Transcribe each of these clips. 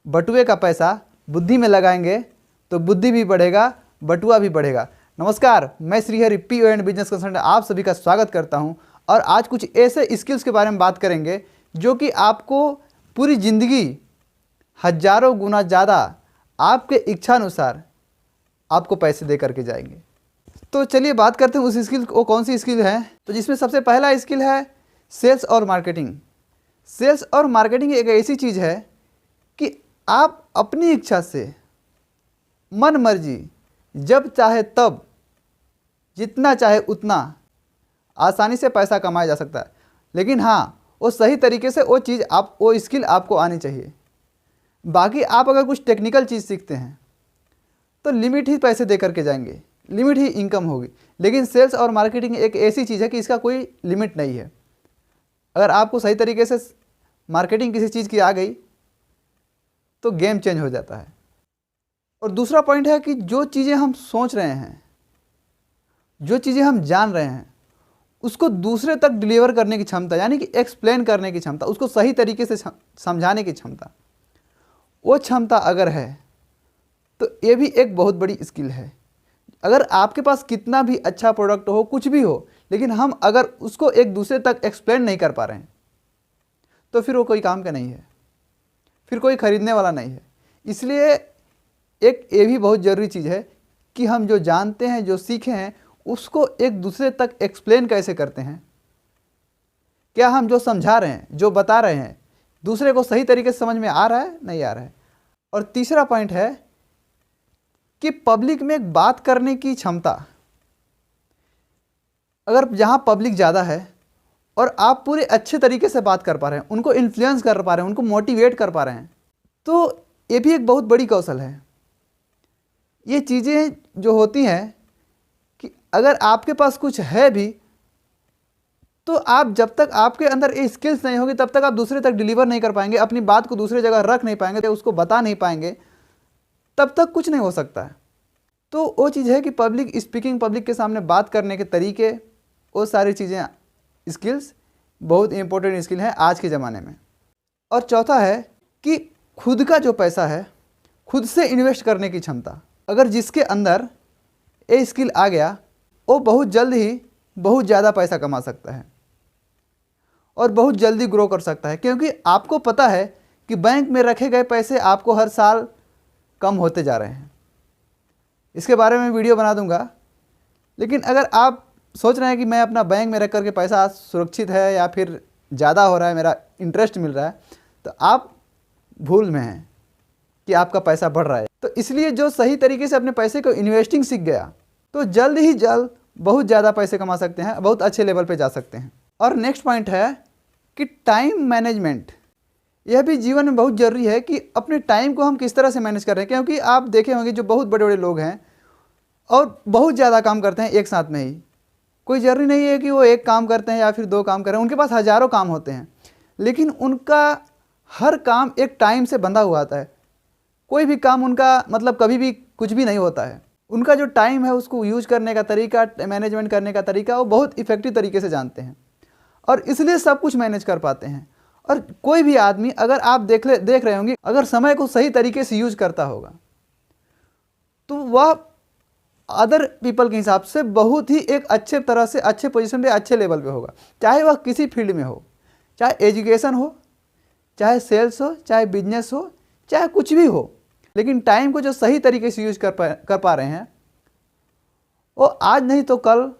बटुए का पैसा बुद्धि में लगाएंगे तो बुद्धि भी बढ़ेगा, बटुआ भी बढ़ेगा। नमस्कार, मैं Shrihari P and business consultant आप सभी का स्वागत करता हूं और आज कुछ ऐसे स्किल्स के बारे में बात करेंगे जो कि आपको पूरी ज़िंदगी हजारों गुना ज़्यादा आपके इच्छानुसार आपको पैसे दे करके जाएंगे। तो चलिए बात करते हैं उस स्किल को, कौन सी स्किल है। तो जिसमें सबसे पहला स्किल है सेल्स और मार्केटिंग। सेल्स और मार्केटिंग एक ऐसी चीज़ है कि आप अपनी इच्छा से मन मर्जी जब चाहे तब जितना चाहे उतना आसानी से पैसा कमाया जा सकता है। लेकिन हाँ, वो सही तरीके से वो चीज़ वो स्किल आपको आनी चाहिए। बाकी आप अगर कुछ टेक्निकल चीज़ सीखते हैं तो लिमिट ही पैसे दे करके जाएंगे, लिमिट ही इनकम होगी। लेकिन सेल्स और मार्केटिंग एक ऐसी चीज़ है कि इसका कोई लिमिट नहीं है। अगर आपको सही तरीके से मार्केटिंग किसी चीज़ की आ गई तो गेम चेंज हो जाता है। और दूसरा पॉइंट है कि जो चीज़ें हम सोच रहे हैं, जो चीज़ें हम जान रहे हैं, उसको दूसरे तक डिलीवर करने की क्षमता, यानी कि एक्सप्लेन करने की क्षमता, उसको सही तरीके से समझाने की क्षमता, वो क्षमता अगर है तो ये भी एक बहुत बड़ी स्किल है। अगर आपके पास कितना भी अच्छा प्रोडक्ट हो, कुछ भी हो, लेकिन हम अगर उसको एक दूसरे तक एक्सप्लेन नहीं कर पा रहे हैं तो फिर वो कोई काम का नहीं है, फिर कोई ख़रीदने वाला नहीं है। इसलिए एक ये भी बहुत ज़रूरी चीज़ है कि हम जो जानते हैं, जो सीखे हैं, उसको एक दूसरे तक एक्सप्लेन कैसे करते हैं। क्या हम जो समझा रहे हैं, जो बता रहे हैं, दूसरे को सही तरीके से समझ में आ रहा है, नहीं आ रहा है। और तीसरा पॉइंट है कि पब्लिक में एक बात करने की क्षमता। अगर जहाँ पब्लिक ज़्यादा है और आप पूरे अच्छे तरीके से बात कर पा रहे हैं, उनको इन्फ्लुएंस कर पा रहे हैं, उनको मोटिवेट कर पा रहे हैं, तो ये भी एक बहुत बड़ी कौशल है। ये चीज़ें जो होती हैं कि अगर आपके पास कुछ है भी तो आप जब तक आपके अंदर ये स्किल्स नहीं होगी तब तक आप दूसरे तक डिलीवर नहीं कर पाएंगे, अपनी बात को दूसरे जगह रख नहीं पाएंगे, उसको बता नहीं पाएंगे, तब तक कुछ नहीं हो सकता है। तो वो चीज़ है कि पब्लिक स्पीकिंग, पब्लिक के सामने बात करने के तरीके, वो सारी चीज़ें, स्किल्स बहुत इंपॉर्टेंट स्किल हैं आज के ज़माने में। और चौथा है कि खुद का जो पैसा है, खुद से इन्वेस्ट करने की क्षमता। अगर जिसके अंदर ये स्किल आ गया, वो बहुत जल्द ही बहुत ज़्यादा पैसा कमा सकता है और बहुत जल्दी ग्रो कर सकता है, क्योंकि आपको पता है कि बैंक में रखे गए पैसे आपको हर साल कम होते जा रहे हैं। इसके बारे में वीडियो बना दूंगा। लेकिन अगर आप सोच रहे हैं कि मैं अपना बैंक में रख करके पैसा सुरक्षित है या फिर ज़्यादा हो रहा है, मेरा इंटरेस्ट मिल रहा है, तो आप भूल में हैं कि आपका पैसा बढ़ रहा है। तो इसलिए जो सही तरीके से अपने पैसे को इन्वेस्टिंग सीख गया तो जल्द ही जल्द बहुत ज़्यादा पैसे कमा सकते हैं, बहुत अच्छे लेवल पे जा सकते हैं। और नेक्स्ट पॉइंट है कि टाइम मैनेजमेंट। यह भी जीवन में बहुत ज़रूरी है कि अपने टाइम को हम किस तरह से मैनेज कर रहे हैं, क्योंकि आप देखे होंगे जो बहुत बड़े बड़े लोग हैं और बहुत ज़्यादा काम करते हैं एक साथ में ही। कोई ज़रूरी नहीं है कि वो एक काम करते हैं या फिर दो काम करें, उनके पास हज़ारों काम होते हैं, लेकिन उनका हर काम एक टाइम से बंधा हुआ आता है। कोई भी काम उनका मतलब कभी भी कुछ भी नहीं होता है। उनका जो टाइम है उसको यूज करने का तरीका, मैनेजमेंट करने का तरीका, वो बहुत इफ़ेक्टिव तरीके से जानते हैं और इसलिए सब कुछ मैनेज कर पाते हैं। और कोई भी आदमी, अगर आप देख रहे होंगे, अगर समय को सही तरीके से यूज करता होगा तो वह अदर पीपल के हिसाब से बहुत ही एक अच्छे तरह से, अच्छे पोजीशन पे, अच्छे लेवल पे होगा। चाहे वह किसी फील्ड में हो, चाहे एजुकेशन हो, चाहे सेल्स हो, चाहे बिजनेस हो, चाहे कुछ भी हो, लेकिन टाइम को जो सही तरीके से यूज कर पा रहे हैं, वो आज नहीं तो कल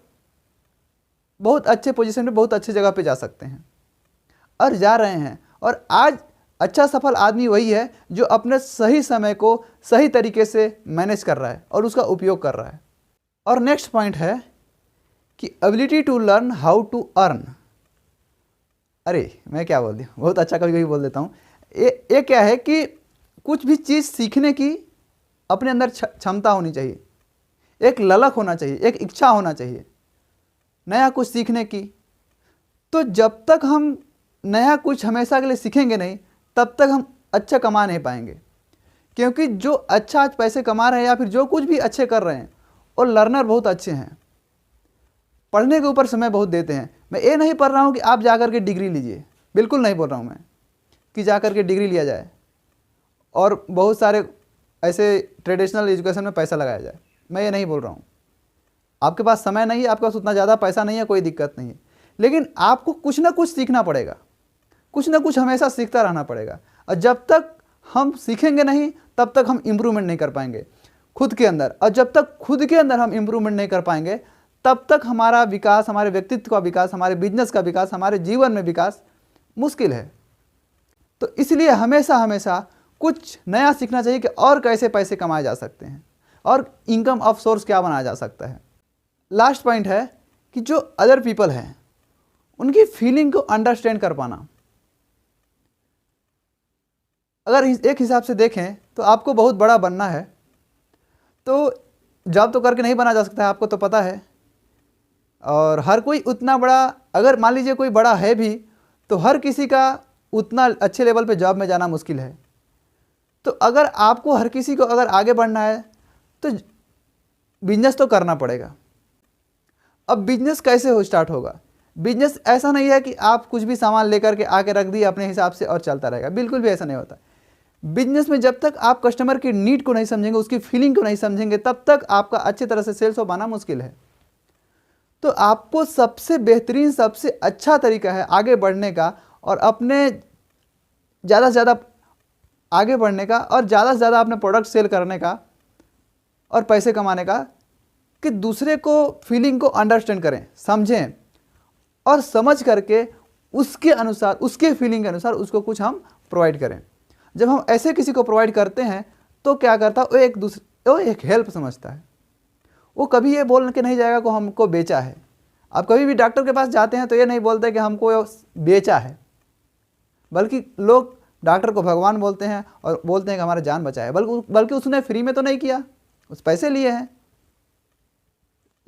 बहुत अच्छे पोजीशन पे, बहुत अच्छी जगह पे जा सकते हैं और जा रहे हैं। और आज अच्छा सफल आदमी वही है जो अपने सही समय को सही तरीके से मैनेज कर रहा है और उसका उपयोग कर रहा है। और नेक्स्ट पॉइंट है कि ability to learn how to earn. अरे मैं क्या बोल दिया, बहुत अच्छा कभी कभी बोल देता हूँ। ये क्या है कि कुछ भी चीज़ सीखने की अपने अंदर क्षमता होनी चाहिए, एक ललक होना चाहिए, एक इच्छा होना चाहिए नया कुछ सीखने की। तो जब तक हम नया कुछ हमेशा के लिए सीखेंगे नहीं, तब तक हम अच्छा कमा नहीं पाएंगे। क्योंकि जो अच्छा आज पैसे कमा रहे हैं या फिर जो कुछ भी अच्छे कर रहे हैं, और लर्नर बहुत अच्छे हैं, पढ़ने के ऊपर समय बहुत देते हैं। मैं ये नहीं पढ़ रहा हूँ कि आप जाकर के डिग्री लीजिए, बिल्कुल नहीं बोल रहा हूँ मैं कि जाकर के डिग्री लिया जाए और बहुत सारे ऐसे ट्रेडिशनल एजुकेशन में पैसा लगाया जाए। मैं ये नहीं बोल रहा हूँ, आपके पास समय नहीं है, आपके पास उतना ज़्यादा पैसा नहीं है, कोई दिक्कत नहीं है, लेकिन आपको कुछ ना कुछ सीखना पड़ेगा, कुछ ना कुछ हमेशा सीखता रहना पड़ेगा। और जब तक हम सीखेंगे नहीं तब तक हम इम्प्रूवमेंट नहीं कर पाएंगे खुद के अंदर, और जब तक खुद के अंदर हम इम्प्रूवमेंट नहीं कर पाएंगे तब तक हमारा विकास, हमारे व्यक्तित्व का विकास, हमारे बिजनेस का विकास, हमारे जीवन में विकास मुश्किल है। तो इसलिए हमेशा हमेशा कुछ नया सीखना चाहिए कि और कैसे पैसे कमाए जा सकते हैं और इनकम ऑफ सोर्स क्या बनाया जा सकता है। लास्ट पॉइंट है कि जो अदर पीपल हैं उनकी फीलिंग को अंडरस्टैंड कर पाना। अगर एक हिसाब से देखें तो आपको बहुत बड़ा बनना है तो जॉब तो करके नहीं बना जा सकता है, आपको तो पता है। और हर कोई उतना बड़ा, अगर मान लीजिए कोई बड़ा है भी, तो हर किसी का उतना अच्छे लेवल पे जॉब में जाना मुश्किल है। तो अगर आपको, हर किसी को अगर आगे बढ़ना है तो बिजनेस तो करना पड़ेगा। अब बिजनेस कैसे हो स्टार्ट होगा? बिजनेस ऐसा नहीं है कि आप कुछ भी सामान लेकर के आके रख दिए अपने हिसाब से और चलता रहेगा, बिल्कुल भी ऐसा नहीं होता। बिजनेस में जब तक आप कस्टमर की नीड को नहीं समझेंगे, उसकी फीलिंग को नहीं समझेंगे, तब तक आपका अच्छी तरह से सेल्स हो पाना मुश्किल है। तो आपको सबसे बेहतरीन, सबसे अच्छा तरीका है आगे बढ़ने का और अपने ज़्यादा से ज़्यादा आगे बढ़ने का और ज़्यादा से ज़्यादा अपने प्रोडक्ट सेल करने का और पैसे कमाने का, कि दूसरे को फीलिंग को अंडरस्टैंड करें, समझें और समझ करके उसके अनुसार, उसके फीलिंग के अनुसार उसको कुछ हम प्रोवाइड करें। जब हम ऐसे किसी को प्रोवाइड करते हैं तो क्या करता है, वो एक हेल्प समझता है। वो कभी ये बोल के नहीं जाएगा को हमको बेचा है। आप कभी भी डॉक्टर के पास जाते हैं तो ये नहीं बोलते कि हमको बेचा है, बल्कि लोग डॉक्टर को भगवान बोलते हैं और बोलते हैं कि हमारा जान बचाया है, बल्कि उसने फ्री में तो नहीं किया, उस पैसे लिए हैं।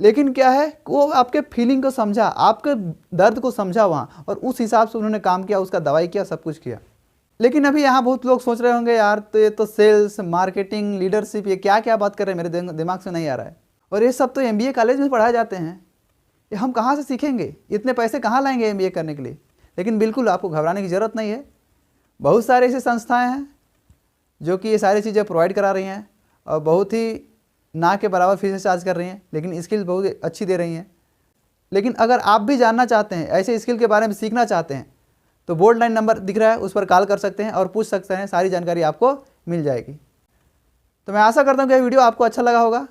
लेकिन क्या है, वो आपके फीलिंग को समझा, आपके दर्द को समझा वहाँ, और उस हिसाब से उन्होंने काम किया, उसका दवाई किया, सब कुछ किया। लेकिन अभी यहाँ बहुत लोग सोच रहे होंगे यार तो ये तो सेल्स, मार्केटिंग, लीडरशिप, ये क्या क्या बात कर रहे हैं, मेरे दिमाग से नहीं आ रहा है। और ये सब तो MBA कॉलेज में पढ़ाए जाते हैं, ये हम कहाँ से सीखेंगे, इतने पैसे कहाँ लाएंगे MBA करने के लिए। लेकिन बिल्कुल आपको घबराने की ज़रूरत नहीं है। बहुत सारे ऐसी संस्थाएँ हैं जो कि ये सारी चीज़ें प्रोवाइड करा रही हैं और बहुत ही ना के बराबर फीस चार्ज कर रही हैं, लेकिन स्किल बहुत अच्छी दे रही हैं। लेकिन अगर आप भी जानना चाहते हैं, ऐसे स्किल के बारे में सीखना चाहते हैं, तो बोल्ड लाइन नंबर दिख रहा है, उस पर कॉल कर सकते हैं और पूछ सकते हैं, सारी जानकारी आपको मिल जाएगी। तो मैं आशा करता हूँ कि यह वीडियो आपको अच्छा लगा होगा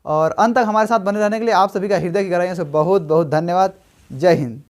और अंत तक हमारे साथ बने रहने के लिए आप सभी का हृदय की गहराइयों से बहुत बहुत धन्यवाद। जय हिंद।